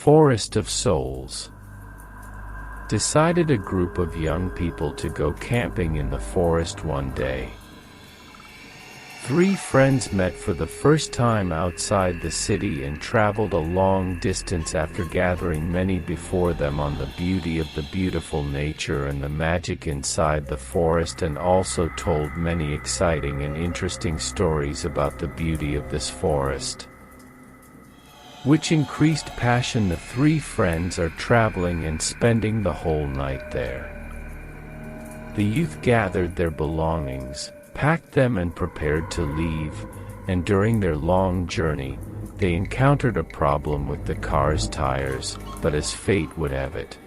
Forest of Souls. Decided a group of young people to go camping in the forest one day. 3 friends met for the first time outside the city and traveled a long distance after gathering many before them on the beauty of the beautiful nature and the magic inside the forest, and also told many exciting and interesting stories about the beauty of this forest, which increased passion. The 3 friends are traveling and spending the whole night there. The youth gathered their belongings, packed them and prepared to leave, and during their long journey, they encountered a problem with the car's tires, but as fate would have it,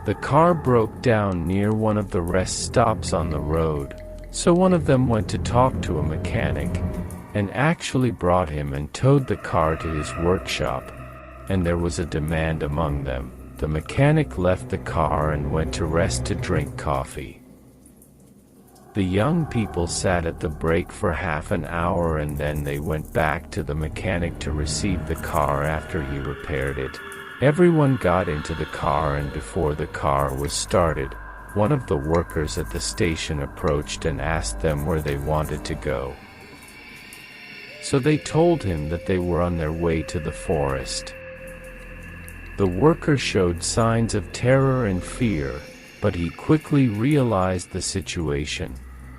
the car broke down near one of the rest stops on the road, so one of them went to talk to a mechanic, and actually brought him and towed the car to his workshop, and there was a demand among them. The mechanic left the car and went to rest to drink coffee. The young people sat at the brake for half an hour, and then they went back to the mechanic to receive the car after he repaired it. Everyone got into the car, and before the car was started, one of the workers at the station approached and asked them where they wanted to go. So they told him that they were on their way to the forest. The worker showed signs of terror and fear, but he quickly realized the situation,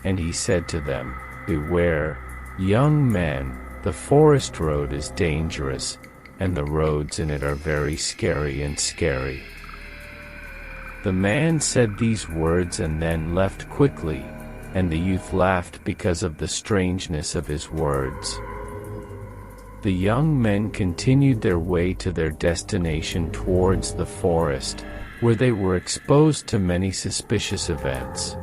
and he said to them, "Beware, young men, the forest road is dangerous, and the roads in it are very scary and scary." The man said these words and then left quickly, and the youth laughed because of the strangeness of his words. The young men continued their way to their destination towards the forest, where they were exposed to many suspicious events,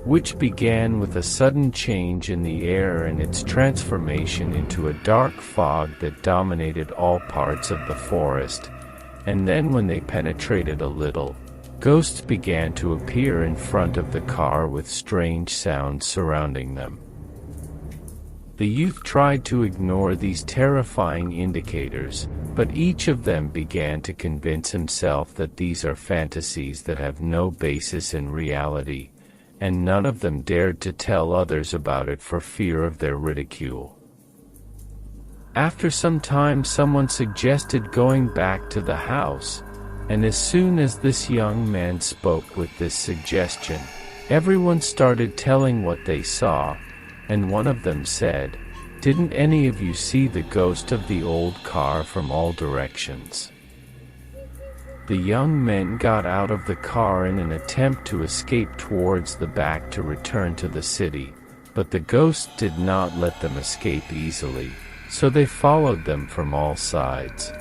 which began with a sudden change in the air and its transformation into a dark fog that dominated all parts of the forest, and then when they penetrated a little, ghosts began to appear in front of the car with strange sounds surrounding them. The youth tried to ignore these terrifying indicators, but each of them began to convince himself that these are fantasies that have no basis in reality, and none of them dared to tell others about it for fear of their ridicule. After some time, someone suggested going back to the house, and as soon as this young man spoke with this suggestion, everyone started telling what they saw, and one of them said, "Didn't any of you see the ghost of the old car from all directions?" The young men got out of the car in an attempt to escape towards the back to return to the city, but the ghost did not let them escape easily, so they followed them from all sides.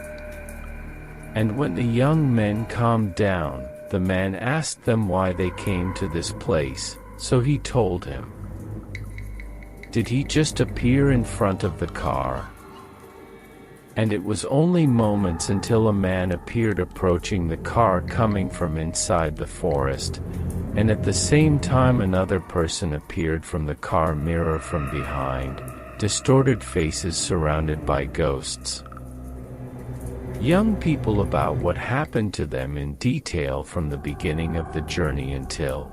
And when the young men calmed down, the man asked them why they came to this place, so he told him. Did he just appear in front of the car? And it was only moments until a man appeared approaching the car coming from inside the forest, and at the same time another person appeared from the car mirror from behind, distorted faces surrounded by ghosts. Young people about what happened to them in detail from the beginning of the journey until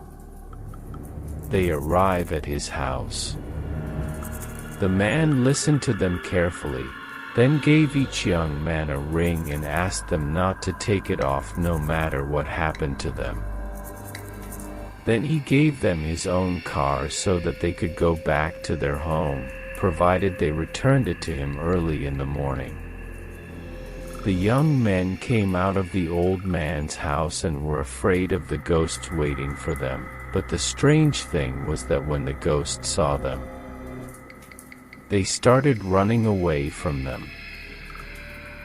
they arrive at his house. The man listened to them carefully, then gave each young man a ring and asked them not to take it off no matter what happened to them. Then he gave them his own car so that they could go back to their home, provided they returned it to him early in the morning. The young men came out of the old man's house and were afraid of the ghosts waiting for them, but the strange thing was that when the ghosts saw them, they started running away from them.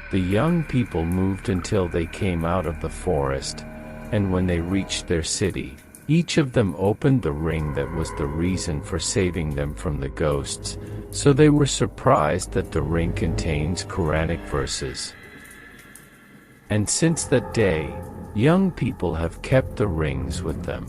The young people moved until they came out of the forest, and when they reached their city, each of them opened the ring that was the reason for saving them from the ghosts, so they were surprised that the ring contains Quranic verses. And since that day, young people have kept the rings with them.